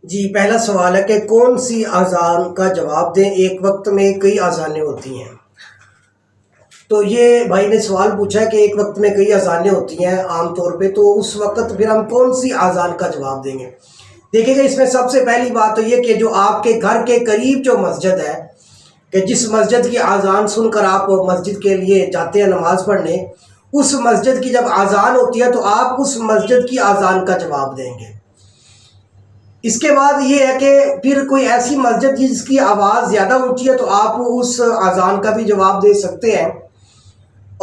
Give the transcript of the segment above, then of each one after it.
جی پہلا سوال ہے کہ کون سی اذان کا جواب دیں، ایک وقت میں کئی اذانیں ہوتی ہیں۔ تو یہ بھائی نے سوال پوچھا ہے کہ ایک وقت میں کئی اذانیں ہوتی ہیں عام طور پہ، تو اس وقت پھر ہم کون سی اذان کا جواب دیں گے؟ دیکھیں گے، اس میں سب سے پہلی بات تو یہ کہ جو آپ کے گھر کے قریب جو مسجد ہے، کہ جس مسجد کی اذان سن کر آپ مسجد کے لیے جاتے ہیں نماز پڑھنے، اس مسجد کی جب اذان ہوتی ہے تو آپ اس مسجد کی اذان کا جواب دیں گے۔ اس کے بعد یہ ہے کہ پھر کوئی ایسی مسجد جس کی آواز زیادہ اونچی ہے تو آپ اس اذان کا بھی جواب دے سکتے ہیں،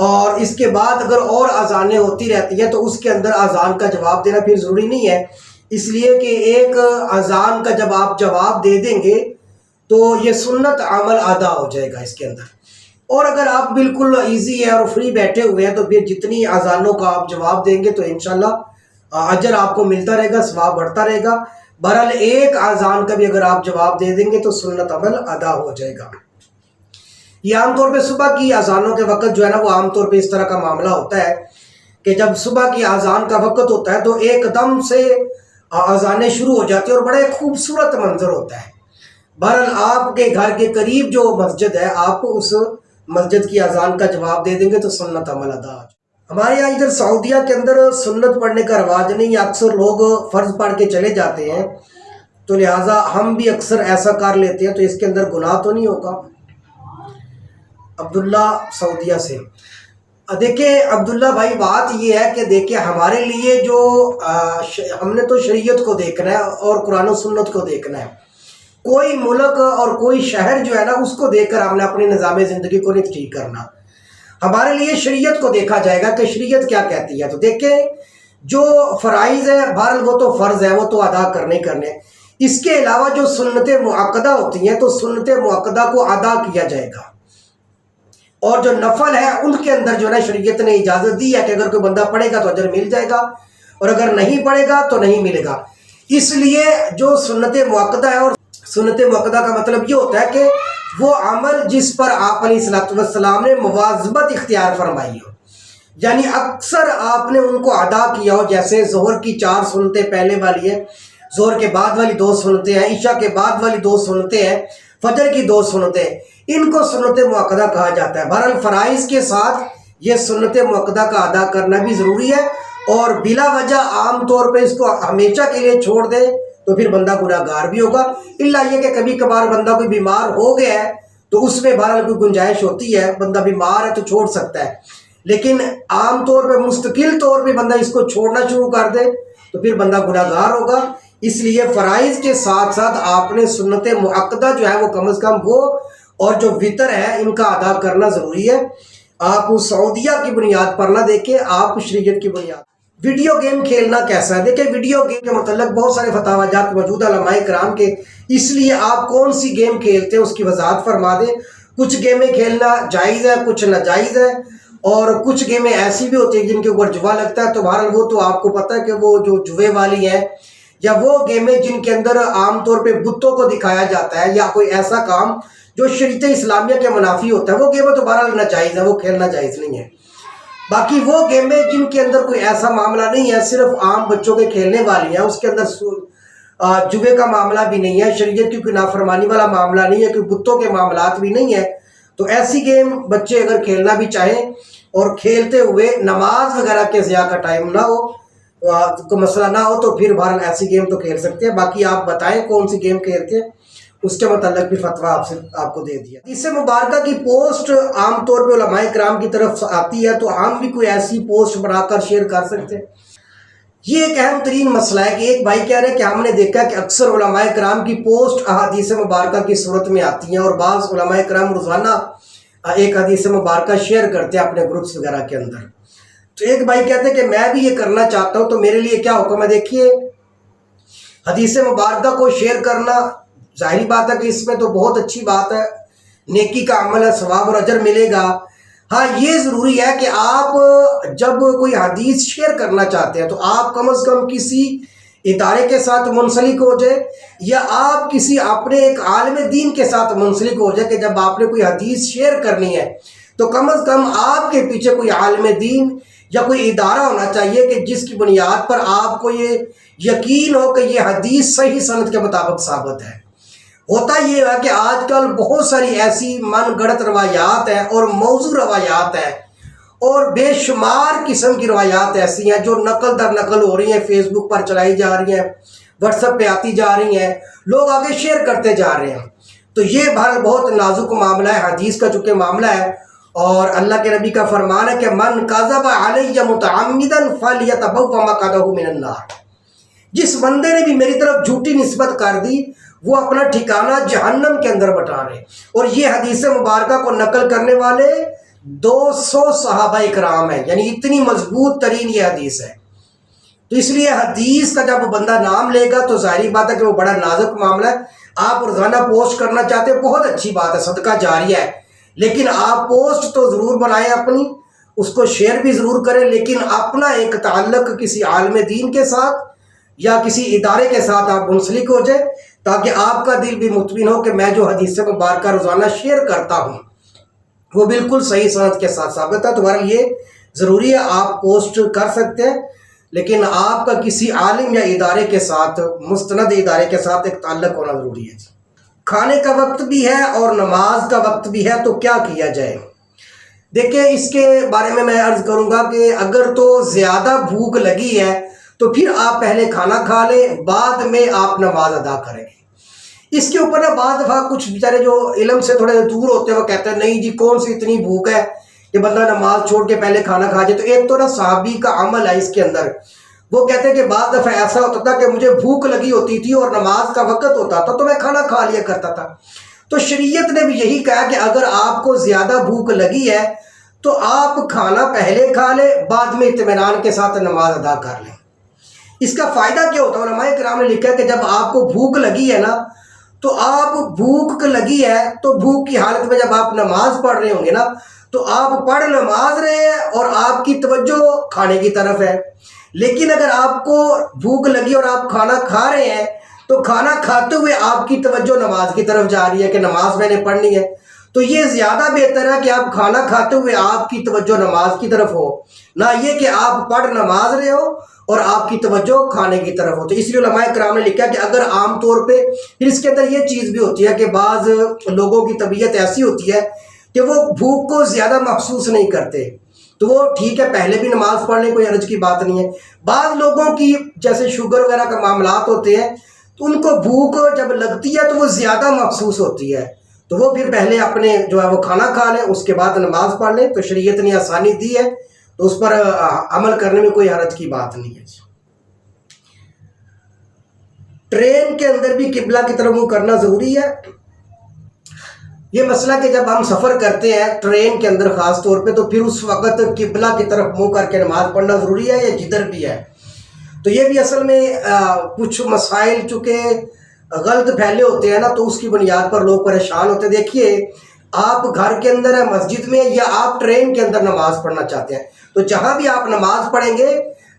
اور اس کے بعد اگر اور اذانیں ہوتی رہتی ہیں تو اس کے اندر اذان کا جواب دینا پھر ضروری نہیں ہے، اس لیے کہ ایک اذان کا جب آپ جواب دے دیں گے تو یہ سنت عمل ادا ہو جائے گا اس کے اندر۔ اور اگر آپ بالکل ایزی ہے اور فری بیٹھے ہوئے ہیں تو پھر جتنی اذانوں کا آپ جواب دیں گے تو انشاءاللہ اجر آپ کو ملتا رہے گا، ثواب بڑھتا رہے گا۔ بہرحال ایک اذان کا بھی اگر آپ جواب دے دیں گے تو سنت عمل ادا ہو جائے گا۔ یہ عام طور پہ صبح کی اذانوں کے وقت جو ہے نا، وہ عام طور پہ اس طرح کا معاملہ ہوتا ہے کہ جب صبح کی اذان کا وقت ہوتا ہے تو ایک دم سے اذانیں شروع ہو جاتی ہیں اور بڑے خوبصورت منظر ہوتا ہے۔ بہرحال آپ کے گھر کے قریب جو مسجد ہے، آپ اس مسجد کی اذان کا جواب دے دیں گے تو سنت عمل ادا ہو جائے گا۔ ہمارے یہاں ادھر سعودیہ کے اندر سنت پڑھنے کا رواج نہیں ہے، اکثر لوگ فرض پڑھ کے چلے جاتے ہیں، تو لہٰذا ہم بھی اکثر ایسا کر لیتے ہیں، تو اس کے اندر گناہ تو نہیں ہوگا۔ عبداللہ سعودیہ سے دیکھیں عبداللہ بھائی، بات یہ ہے کہ دیکھیں ہمارے لیے جو ہم نے تو شریعت کو دیکھنا ہے اور قرآن و سنت کو دیکھنا ہے۔ کوئی ملک اور کوئی شہر جو ہے نا، اس کو دیکھ کر ہم نے اپنی نظام زندگی کو نہیں ٹھیک کرنا۔ ہمارے لیے شریعت کو دیکھا جائے گا کہ شریعت کیا کہتی ہے۔ تو دیکھیں جو فرائض ہے بہرحال وہ تو فرض ہے، وہ تو ادا کرنے ہی کرنے۔ اس کے علاوہ جو سنت مؤکدہ ہوتی ہیں تو سنت مؤکدہ کو ادا کیا جائے گا، اور جو نفل ہے ان کے اندر جو ہے نا شریعت نے اجازت دی ہے کہ اگر کوئی بندہ پڑھے گا تو اجر مل جائے گا، اور اگر نہیں پڑھے گا تو نہیں ملے گا۔ اس لیے جو سنت مؤکدہ ہے، اور سنت مؤکدہ کا مطلب یہ ہوتا ہے کہ وہ عمل جس پر آپ علیہ الصلوۃ والسلام نے مواظبت اختیار فرمائی ہو، یعنی اکثر آپ نے ان کو ادا کیا ہو۔ جیسے ظہر کی 4 سنتیں پہلے والی ہیں، ظہر کے بعد والی 2 سنتیں ہیں، عشاء کے بعد والی 2 سنتیں ہیں، فجر کی 2 سنتیں، ان کو سنت مؤکدہ کہا جاتا ہے۔ بہرحال فرائض کے ساتھ یہ سنت مؤکدہ کا ادا کرنا بھی ضروری ہے، اور بلا وجہ عام طور پہ اس کو ہمیشہ کے لیے چھوڑ دے تو پھر بندہ گناہ گار بھی ہوگا، الا یہ کہ کبھی کبھار بندہ کوئی بیمار ہو گیا ہے تو اس میں بہرحال کوئی گنجائش ہوتی ہے، بندہ بیمار ہے تو چھوڑ سکتا ہے، لیکن عام طور پہ مستقل طور پہ بندہ اس کو چھوڑنا شروع کر دے تو پھر بندہ گناہ گار ہوگا۔ اس لیے فرائض کے ساتھ ساتھ آپ نے سنت مؤکدہ جو ہے وہ کم از کم وہ اور جو وطر ہے ان کا ادا کرنا ضروری ہے۔ آپ سعودیہ کی بنیاد پر نہ دیکھیں، آپ شریعت کی بنیاد۔ ویڈیو گیم کھیلنا کیسا ہے؟ دیکھیں ویڈیو گیم کے متعلق بہت سارے فتاوی جات موجود ہیں علماء کرام کے، اس لیے آپ کون سی گیم کھیلتے ہیں اس کی وضاحت فرما دیں۔ کچھ گیمیں کھیلنا جائز ہے، کچھ ناجائز ہے، اور کچھ گیمیں ایسی بھی ہوتی ہیں جن کے اوپر جوا لگتا ہے، تو بہرحال وہ تو آپ کو پتہ ہے کہ وہ جو جوے والی ہیں، یا وہ گیمیں جن کے اندر عام طور پہ بتوں کو دکھایا جاتا ہے، یا کوئی ایسا کام جو شریعت اسلامیہ کے منافی ہوتا ہے، وہ گیمیں تو بہرحال ناجائز ہے، وہ کھیلنا جائز نہیں ہے۔ باقی وہ گیمیں جن کے اندر کوئی ایسا معاملہ نہیں ہے، صرف عام بچوں کے کھیلنے والی ہیں، اس کے اندر جوے کا معاملہ بھی نہیں ہے، شریعت کی کوئی نافرمانی والا معاملہ نہیں ہے، کوئی بتوں کے معاملات بھی نہیں ہے، تو ایسی گیم بچے اگر کھیلنا بھی چاہیں اور کھیلتے ہوئے نماز وغیرہ کے ضیاع کا ٹائم نہ ہو، کوئی مسئلہ نہ ہو، تو پھر بہرحال ایسی گیم تو کھیل سکتے ہیں۔ باقی آپ بتائیں کون سی گیم کھیلتے ہیں، اس کے متعلق بھی فتویٰ آپ کو دے دیا۔ اس سے مبارکہ کی پوسٹ عام طور پہ علماء کرام کی طرف آتی ہے، تو ہم بھی کوئی ایسی پوسٹ بنا کر شیئر کر سکتے ہیں۔ یہ ایک اہم ترین مسئلہ ہے کہ ایک بھائی کہہ رہے ہیں کہ ہم نے دیکھا کہ اکثر علماء کرام کی پوسٹ احادیث مبارکہ کی صورت میں آتی ہیں، اور بعض علماء کرام روزانہ ایک حدیث مبارکہ شیئر کرتے ہیں اپنے گروپس وغیرہ کے اندر۔ تو ایک بھائی کہتے ہیں کہ میں بھی یہ کرنا چاہتا ہوں، تو میرے لیے کیا حکم ہے؟ دیکھیے حدیث مبارکہ کو شیئر کرنا ظاہری بات ہے کہ اس میں تو بہت اچھی بات ہے، نیکی کا عمل ہے، ثواب اور اجر ملے گا۔ ہاں یہ ضروری ہے کہ آپ جب کوئی حدیث شیئر کرنا چاہتے ہیں تو آپ کم از کم کسی ادارے کے ساتھ منسلک ہو جائے، یا آپ کسی اپنے ایک عالم دین کے ساتھ منسلک ہو جائے کہ جب آپ نے کوئی حدیث شیئر کرنی ہے تو کم از کم آپ کے پیچھے کوئی عالم دین یا کوئی ادارہ ہونا چاہیے کہ جس کی بنیاد پر آپ کو یہ یقین ہو کہ یہ حدیث صحیح سند کے مطابق ثابت ہے۔ ہوتا یہ ہے کہ آج کل بہت ساری ایسی من گڑت روایات ہیں اور موضوع روایات ہیں اور بے شمار قسم کی روایات ایسی ہیں جو نقل در نقل ہو رہی ہیں، فیس بک پر چلائی جا رہی ہیں، واٹس ایپ پہ آتی جا رہی ہیں، لوگ آگے شیئر کرتے جا رہے ہیں۔ تو یہ بہت نازک معاملہ ہے، حدیث کا چونکہ معاملہ ہے، اور اللہ کے نبی کا فرمان ہے کہ من کذب علی متعمدا فلیتبوأ مقعدہ من النار، جس بندے نے بھی میری طرف جھوٹی نسبت کر دی وہ اپنا ٹھکانہ جہنم کے اندر بٹا لے۔ اور یہ حدیث مبارکہ کو نقل کرنے والے 200 صحابہ اکرام ہیں، یعنی اتنی مضبوط ترین یہ حدیث ہے۔ تو اس لیے حدیث کا جب بندہ نام لے گا تو ظاہری بات ہے کہ وہ بڑا نازک معاملہ ہے۔ آپ روزانہ پوسٹ کرنا چاہتے ہیں، بہت اچھی بات ہے، صدقہ جاریہ ہے، لیکن آپ پوسٹ تو ضرور بنائیں اپنی، اس کو شیئر بھی ضرور کریں، لیکن اپنا ایک تعلق کسی عالم دین کے ساتھ یا کسی ادارے کے ساتھ آپ منسلک ہو جائے، تاکہ آپ کا دل بھی مطمئن ہو کہ میں جو حدیث مبارکہ روزانہ شیئر کرتا ہوں وہ بالکل صحیح سند کے ساتھ ثابت ہے۔ تمہارے لیے ضروری ہے، آپ پوسٹ کر سکتے ہیں، لیکن آپ کا کسی عالم یا ادارے کے ساتھ، مستند ادارے کے ساتھ ایک تعلق ہونا ضروری ہے۔ کھانے کا وقت بھی ہے اور نماز کا وقت بھی ہے، تو کیا کیا جائے؟ دیکھیں، اس کے بارے میں عرض کروں گا کہ اگر تو زیادہ بھوک لگی ہے تو پھر آپ پہلے کھانا کھا لیں، بعد میں آپ نماز ادا کریں۔ اس کے اوپر نا بعض دفعہ کچھ بیچارے جو علم سے تھوڑے دور ہوتے ہیں وہ کہتے ہیں نہیں جی کون سی اتنی بھوک ہے کہ بندہ نماز چھوڑ کے پہلے کھانا کھا جائے۔ تو ایک تو نا صحابی کا عمل ہے اس کے اندر، وہ کہتے ہیں کہ بعض دفعہ ایسا ہوتا تھا کہ مجھے بھوک لگی ہوتی تھی اور نماز کا وقت ہوتا تھا تو میں کھانا کھا لیا کرتا تھا۔ تو شریعت نے بھی یہی کہا کہ اگر آپ کو زیادہ بھوک لگی ہے تو آپ کھانا پہلے کھا لیں، بعد میں اطمینان کے ساتھ نماز ادا کر لیں۔ اس کا فائدہ کیا ہوتا ہے؟ علماء کرام نے لکھا ہے کہ جب آپ کو بھوک لگی ہے نا، تو آپ بھوک لگی ہے تو بھوک کی حالت میں جب آپ نماز پڑھ رہے ہوں گے نا، تو آپ پڑھ نماز رہے ہیں اور آپ کی توجہ کھانے کی طرف ہے۔ لیکن اگر آپ کو بھوک لگی اور آپ کھانا کھا رہے ہیں تو کھانا کھاتے ہوئے آپ کی توجہ نماز کی طرف جا رہی ہے کہ نماز میں نے پڑھنی ہے، تو یہ زیادہ بہتر ہے کہ آپ کھانا کھاتے ہوئے آپ کی توجہ نماز کی طرف ہو، نہ یہ کہ آپ پڑھ نماز رہے ہو اور آپ کی توجہ کھانے کی طرف ہو۔ تو اس لیے علماء کرام نے لکھا کہ اگر عام طور پہ، پھر اس کے اندر یہ چیز بھی ہوتی ہے کہ بعض لوگوں کی طبیعت ایسی ہوتی ہے کہ وہ بھوک کو زیادہ محسوس نہیں کرتے، تو وہ ٹھیک ہے پہلے بھی نماز پڑھ لیں، کوئی حرج کی بات نہیں ہے۔ بعض لوگوں کی جیسے شوگر وغیرہ کا معاملات ہوتے ہیں تو ان کو بھوک جب لگتی ہے تو وہ زیادہ محسوس ہوتی ہے، تو وہ پھر پہلے اپنے جو ہے وہ کھانا کھا لیں، اس کے بعد نماز پڑھ لیں۔ تو شریعت نے آسانی دی ہے تو اس پر عمل کرنے میں کوئی حرج کی بات نہیں ہے۔ ٹرین کے اندر بھی قبلہ کی طرف منہ کرنا ضروری ہے۔ یہ مسئلہ کہ جب ہم سفر کرتے ہیں ٹرین کے اندر خاص طور پہ، تو پھر اس وقت قبلہ کی طرف منہ کر کے نماز پڑھنا ضروری ہے یا جدھر بھی ہے؟ تو یہ بھی اصل میں کچھ مسائل چونکہ غلط پھیلے ہوتے ہیں نا، تو اس کی بنیاد پر لوگ پریشان ہوتے ہیں۔ دیکھیے، آپ گھر کے اندر ہیں، مسجد میں، یا آپ ٹرین کے اندر نماز پڑھنا چاہتے ہیں، تو جہاں بھی آپ نماز پڑھیں گے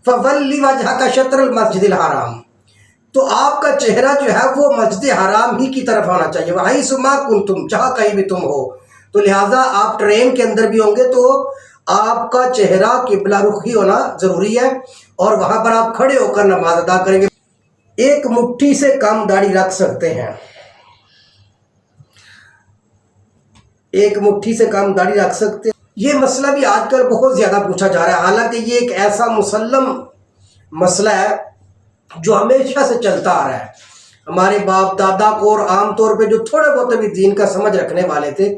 فَوَلِّ وَجْهَكَ شَطْرَ الْمَسْجِدِ الْحَرَامِ، تو آپ کا چہرہ جو ہے وہ مسجد حرام ہی کی طرف ہونا چاہیے، وَحَيْثُ مَا كُنْتُمْ، جہاں کہیں بھی تم ہو۔ تو لہٰذا آپ ٹرین کے اندر بھی ہوں گے تو آپ کا چہرہ قبلہ رخ ہی ہونا ضروری ہے، اور وہاں پر آپ کھڑے ہو کر نماز ادا کریں گے۔ ایک مٹھی سے کم داڑھی رکھ سکتے ہیں، ایک مٹھی سے کم داڑھی رکھ سکتے ہیں، یہ مسئلہ بھی آج کل بہت زیادہ پوچھا جا رہا ہے، حالانکہ یہ ایک ایسا مسلم مسئلہ ہے جو ہمیشہ سے چلتا آ رہا ہے۔ ہمارے باپ دادا کو، اور عام طور پہ جو تھوڑے بہت بھی دین کا سمجھ رکھنے والے تھے،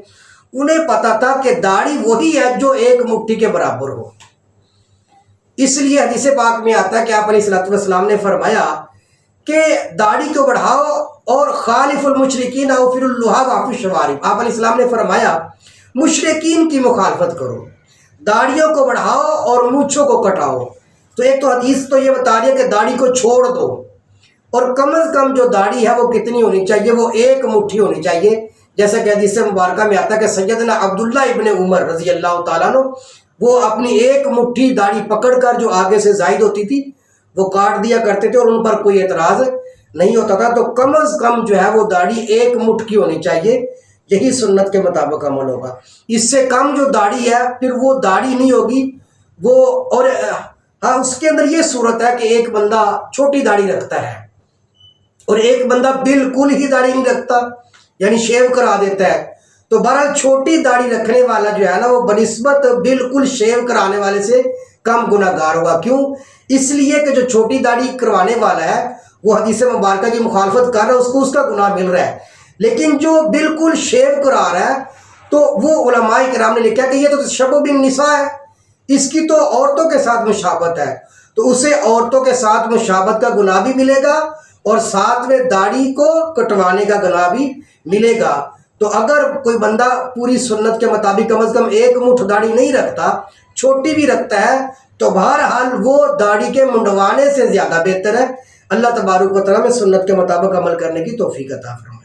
انہیں پتا تھا کہ داڑھی وہی ہے جو ایک مٹھی کے برابر ہو۔ اس لیے حدیث پاک میں آتا ہے کہ آپ علیہ الصلوۃ والسلام نے فرمایا کہ داڑھی کو بڑھاؤ اور خالف المشرکین او فر اللحا واعف الشوارب، آپ علیہ السلام نے فرمایا مشرکین کی مخالفت کرو، داڑھیوں کو بڑھاؤ اور مونچھوں کو کٹاؤ۔ تو ایک تو حدیث تو یہ بتا رہی ہے کہ داڑھی کو چھوڑ دو، اور کم از کم جو داڑھی ہے وہ کتنی ہونی چاہیے؟ وہ ایک مٹھی ہونی چاہیے، جیسا کہ حدیث مبارکہ میں آتا ہے کہ سیدنا عبداللہ ابن عمر رضی اللہ تعالیٰ عنہ، وہ اپنی ایک مٹھی داڑھی پکڑ کر جو آگے سے زائد ہوتی تھی وہ کاٹ دیا کرتے تھے، اور ان پر کوئی اعتراض نہیں ہوتا تھا۔ تو کم از کم جو ہے وہ داڑھی ایک مٹھ کی ہونی چاہیے، یہی سنت کے مطابق عمل ہوگا۔ اس سے کم جو داڑھی ہے پھر وہ داڑھی نہیں ہوگی، وہ اور ہاں اس کے اندر یہ صورت ہے کہ ایک بندہ چھوٹی داڑھی رکھتا ہے اور ایک بندہ بالکل ہی داڑھی نہیں رکھتا، یعنی شیو کرا دیتا ہے، تو بہرحال چھوٹی داڑھی رکھنے والا جو ہے نا وہ بنسبت بالکل شیو کرانے والے سے کم گناہ گار ہوگا۔ کیوں؟ اس لیے کہ جو چھوٹی داڑھی کروانے والا ہے وہ حدیث مبارکہ کی مخالفت کر رہا ہے، اس کو اس کا گناہ مل رہا ہے، لیکن جو بالکل شیو کرا رہا ہے تو وہ علماء کرام نے لکھا کہ یہ تو تشبہ بالنساء ہے، اس کی تو عورتوں کے ساتھ مشابہت ہے، تو اسے عورتوں کے ساتھ مشابہت کا گناہ بھی ملے گا اور ساتھ میں داڑھی کو کٹوانے کا گناہ بھی ملے گا۔ تو اگر کوئی بندہ پوری سنت کے مطابق کم از کم ایک مٹھ داڑھی نہیں رکھتا، چھوٹی بھی رکھتا ہے، تو بہرحال وہ داڑھی کے منڈوانے سے زیادہ بہتر ہے۔ اللہ تبارک و تعالیٰ میں سنت کے مطابق عمل کرنے کی توفیق عطا فرمائے۔